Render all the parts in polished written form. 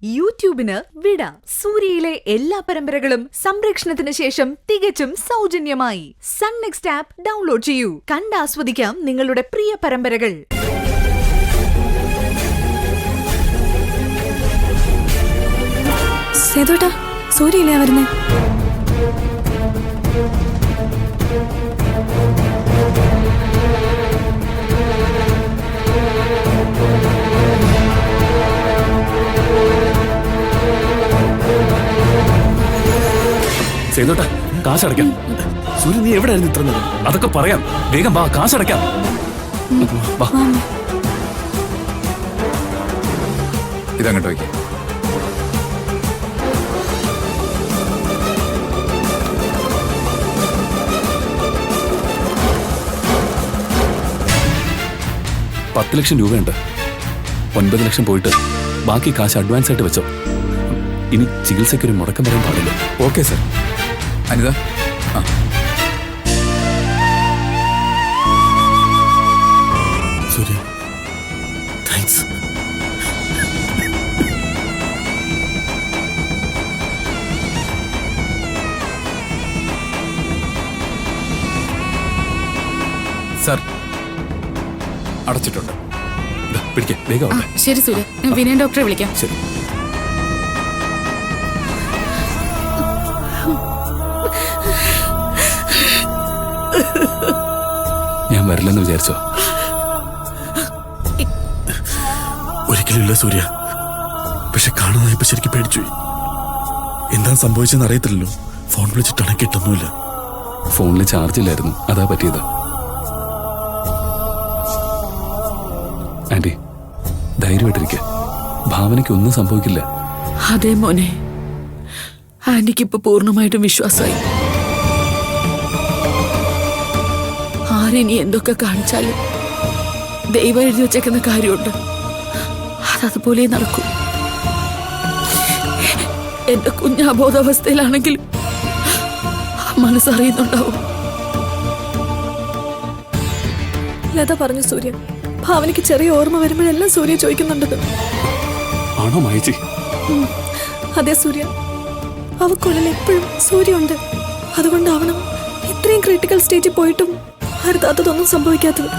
യൂട്യൂബിന് വിട. സൂര്യയിലെ എല്ലാ പരമ്പരകളും സംരക്ഷണത്തിന് ശേഷം തികച്ചും സൗജന്യമായി സൺ നെക്സ്റ്റ് ആപ്പ് ഡൗൺലോഡ് ചെയ്യൂ. കണ്ടാസ്വദിക്കാം നിങ്ങളുടെ പ്രിയ പരമ്പരകൾ. സേതുട്ടാ, സൂര്യയില്ലേ വരുന്നേ? സേതുട്ടാ, കാശടയ്ക്കാം. സൂര്യ, നീ എവിടെയായിരുന്നു ഇത്ര നേരം? അതൊക്കെ പറയാം, വേഗം വാ, കാശടയ്ക്കാം. വാ. ഇതങ്ങോട്ട് വയ്ക്കാം. $10 ലക്ഷം രൂപയുണ്ട്. 9 ലക്ഷം പോയിട്ട് ബാക്കി കാശ് അഡ്വാൻസ് ആയിട്ട് വെച്ചോ. ഇനി ചികിത്സയ്ക്കൊരു മുടക്കം പറയാൻ പാടില്ല. Okay sir. Anitha, Surya, thanks. Sir അടച്ചിട്ടുണ്ട്. പിടിക്കേ, വേഗം. ശരി സൂര്യ, ഞാൻ വിനയൻ ഡോക്ടറെ വിളിക്കാം. ശരി. ഞാൻ വരില്ലെന്ന് വിചാരിച്ചോ? ഒരിക്കലും ഇല്ല സൂര്യ. പക്ഷെ കാണുന്നതിപ്പോ ശരിക്കും പേടിച്ചു. എന്താ സംഭവിച്ചെന്ന് അറിയത്തില്ലല്ലോ. ഫോൺ വിളിച്ചിട്ടാണ് കിട്ടുന്നില്ല. ഫോണിൽ ചാർജ് ഇല്ലായിരുന്നു, അതാ പറ്റിയത്. ആന്റി, ധൈര്യമായിട്ടിരിക്കുക. ഭാവനയ്ക്ക് ഒന്നും സംഭവിക്കില്ല. അതെ മോനെ, ആന്റിക്കിപ്പോ പൂർണ്ണമായിട്ടും വിശ്വാസമായി. ആരിനി എന്തൊക്കെ കാണിച്ചാലും ദൈവം എഴുതി വെച്ചേക്കുന്ന കാര്യമുണ്ട്, അതതുപോലെ നടക്കും. എന്റെ കുഞ്ഞ് അബോധാവസ്ഥയിലാണെങ്കിലും മനസ്സറിയുന്നുണ്ടാവും. ലത പറഞ്ഞു സൂര്യ, ഭാവനയ്ക്ക് ചെറിയ ഓർമ്മ വരുമ്പോഴെല്ലാം സൂര്യ ചോദിക്കുന്നുണ്ടത്. ആണോ മായച്ചി? അതെ സൂര്യ, അവക്കുള്ളിൽ എപ്പോഴും സൂര്യ ഉണ്ട്. അതുകൊണ്ടാവണം ഇത്രയും ക്രിട്ടിക്കൽ സ്റ്റേജിൽ പോയിട്ടും അരുതാത്തതൊന്നും സംഭവിക്കാത്തത്.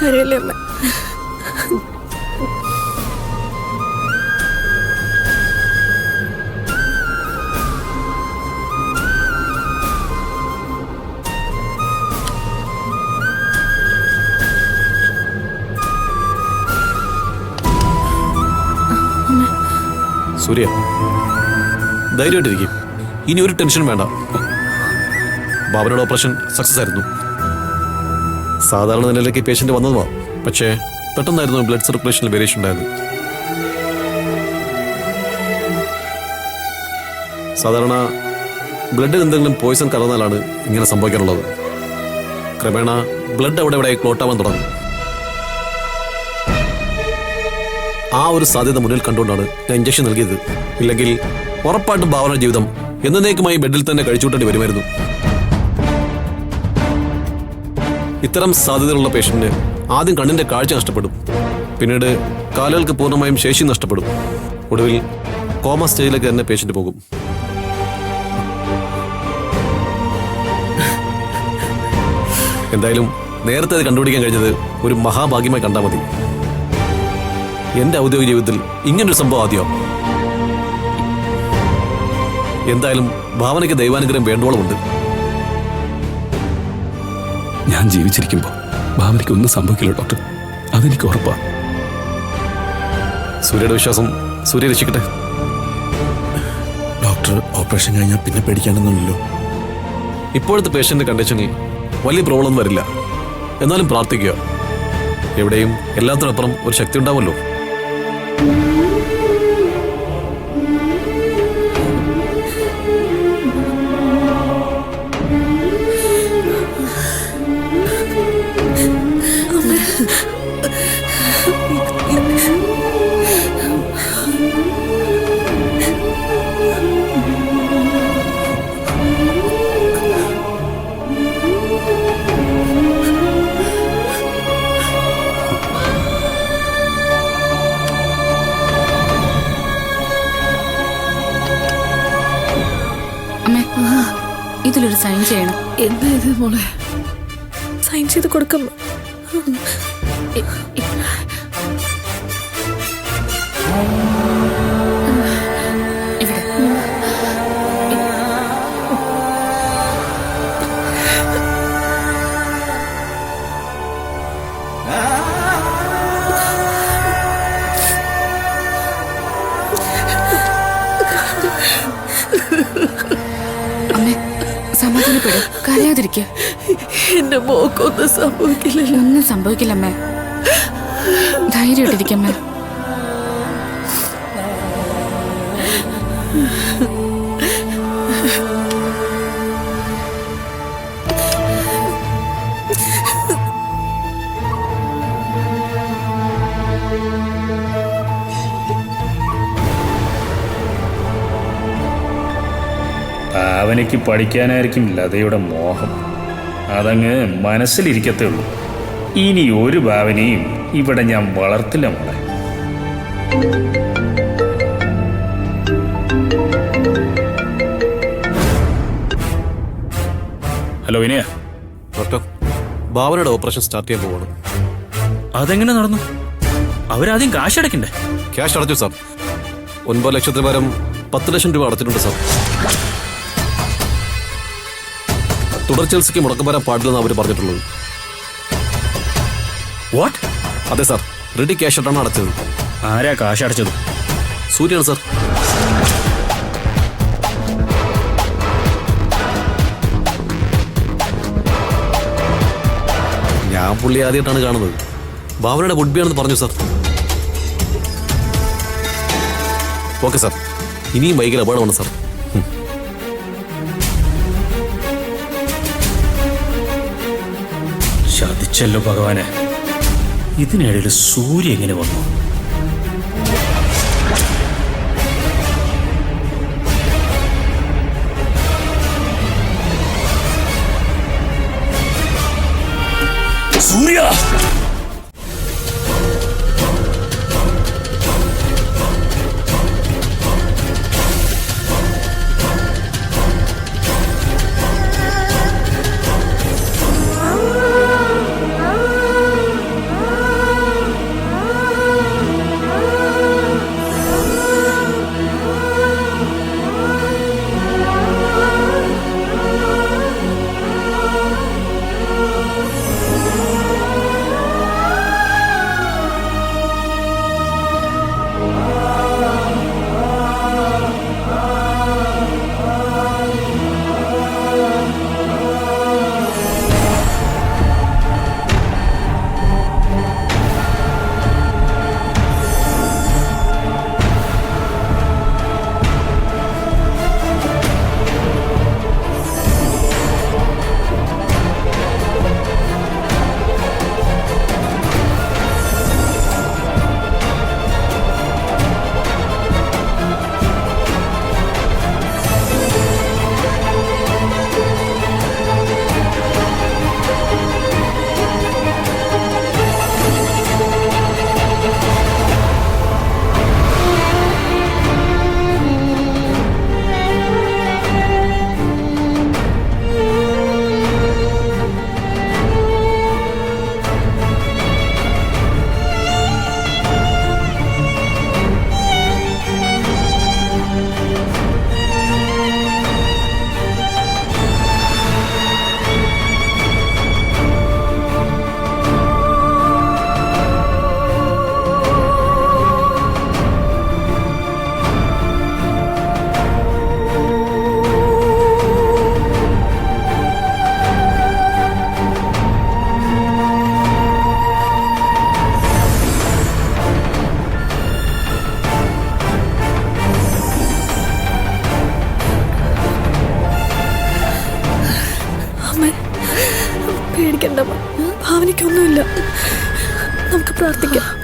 കരയല്ലേ അമ്മ? സൂര്യ, ധൈര്യമായിട്ടിരിക്കും. ഇനി ഒരു ടെൻഷനും വേണ്ട. ബാബനോട് ഓപ്പറേഷൻ സക്സസ് ആയിരുന്നു. സാധാരണ നിലയിലേക്ക് പേഷ്യന്റ് വന്നതുമാ, പക്ഷേ പെട്ടെന്നായിരുന്നു ബ്ലഡ് സർക്കുലേഷനിൽ വേരിയേഷൻ ഉണ്ടായത്. സാധാരണ ബ്ലഡിൽ എന്തെങ്കിലും പോയിസൺ കലർന്നാലാണ് ഇങ്ങനെ സംഭവിക്കാറുള്ളത്. ക്രമേണ ബ്ലഡ് അവിടെ ഇവിടെ ക്ലോട്ടാവാൻ തുടങ്ങും. ആ ഒരു സാധ്യത മുന്നിൽ കണ്ടുകൊണ്ടാണ് ഞാൻ ഇഞ്ചക്ഷൻ നൽകിയത്. ഇല്ലെങ്കിൽ ഉറപ്പായിട്ടും ഭാവന ജീവിതം എന്നേക്കുമായി ബെഡിൽ തന്നെ കഴിച്ചുകൂട്ടേണ്ടി വരുമായിരുന്നു. ഇത്തരം സാധ്യതയുള്ള പേഷ്യന്റിന് ആദ്യം കണ്ണിന്റെ കാഴ്ച നഷ്ടപ്പെടും, പിന്നീട് കാലുകൾക്ക് പൂർണ്ണമായും ശേഷി നഷ്ടപ്പെടും, ഒടുവിൽ കോമ സ്റ്റേജിലേക്ക് തന്നെ പേഷ്യന്റ് പോകും. എന്തായാലും നേരത്തെ അത് കണ്ടുപിടിക്കാൻ കഴിഞ്ഞത് ഒരു മഹാഭാഗ്യമായി കണ്ടാൽ മതി. എന്റെ ഔദ്യോഗിക ജീവിതത്തിൽ ഇങ്ങനൊരു സംഭവം ആദ്യമാവും. എന്തായാലും ഭാവനയ്ക്ക് ദൈവാനുഗ്രഹം വേണ്ടോളമുണ്ട്. ഞാൻ ജീവിച്ചിരിക്കുമ്പോൾ ഭാവനയ്ക്ക് ഒന്നും സംഭവിക്കില്ല ഡോക്ടർ, അതെനിക്ക് ഉറപ്പാണ്. സൂര്യയുടെ വിശ്വാസം സൂര്യ രക്ഷിക്കട്ടെ. ഡോക്ടർ ഓപ്പറേഷൻ കഴിഞ്ഞാൽ പിന്നെ പേടിക്കാനൊന്നുമില്ലല്ലോ. ഇപ്പോഴത്തെ പേഷ്യന്റ് കണ്ടീഷനിൽ വലിയ പ്രോബ്ലം ഒന്നും വരില്ല. എന്നാലും പ്രാർത്ഥിക്കുക. എവിടെയും എല്ലാത്തിനപ്പുറം ഒരു ശക്തി ഉണ്ടാവുമല്ലോ. അമ്മേ, ഇതിലൊരു സൈൻ ചെയ്യണം. എന്താ ഇത് മോളെ? സൈൻ ചെയ്ത് കൊടുക്കാം. ഇവിടെ. അമ്മേ, സമാധാനപ്പെടും, കരയാതിരിക്കുക. എന്റെ മോക്കൊന്നും സംഭവിക്കില്ലല്ലോ. ഒന്നും സംഭവിക്കില്ല അമ്മേ. ധൈര്യമായിട്ടിരിക്കമ്മേ. ഭാവനയ്ക്ക് പഠിക്കാനായിരിക്കും ലതയുടെ മോഹം. അതങ്ങ് മനസ്സിലിരിക്കത്തേ ഉള്ളൂ. ഇനി ഒരു ഭാവനയും ഇവിടെ ഞാൻ വളർത്തില്ല മോളെ. ഹലോ വിനയ. ഡോക്ടർ, ഭാവനയുടെ ഓപ്പറേഷൻ സ്റ്റാർട്ട് ചെയ്യാൻ പോവാണ്. അതെങ്ങനെ നടന്നു? അവരാദ്യം കാശ് അടയ്ക്കണ്ടേ? ക്യാഷ് അടച്ചു സാർ. 9 ലക്ഷത്തിന് പകരം 10 ലക്ഷം രൂപ അടച്ചിട്ടുണ്ട് സാർ. തുടർ ചികിത്സയ്ക്ക് മുടക്കം വരാൻ പാടില്ലെന്ന് അവർ പറഞ്ഞിട്ടുള്ളത്. വാട്ട്? അതെ സാർ, റെഡി ക്യാഷ് ആയിട്ടാണ് അടച്ചത്. ആരാ കാശ് അടച്ചത്? സൂര്യാണ് സാർ. ഞാൻ പുള്ളി ആദ്യമായിട്ടാണ് കാണുന്നത്. ഭാവനയുടെ വുഡ്ബിയാണെന്ന് പറഞ്ഞു സാർ. ഓക്കെ സാർ, ഇനിയും വൈകൽ അപകടമാണ് സാർ. ചതിച്ചല്ലോ ഭഗവാനെ. ഇതിനിടയിൽ സൂര്യ എങ്ങനെ വന്നു? സൂര്യ! ഭാവനയ്ക്കൊന്നുമില്ല. നമുക്ക് പ്രാർത്ഥിക്കാം.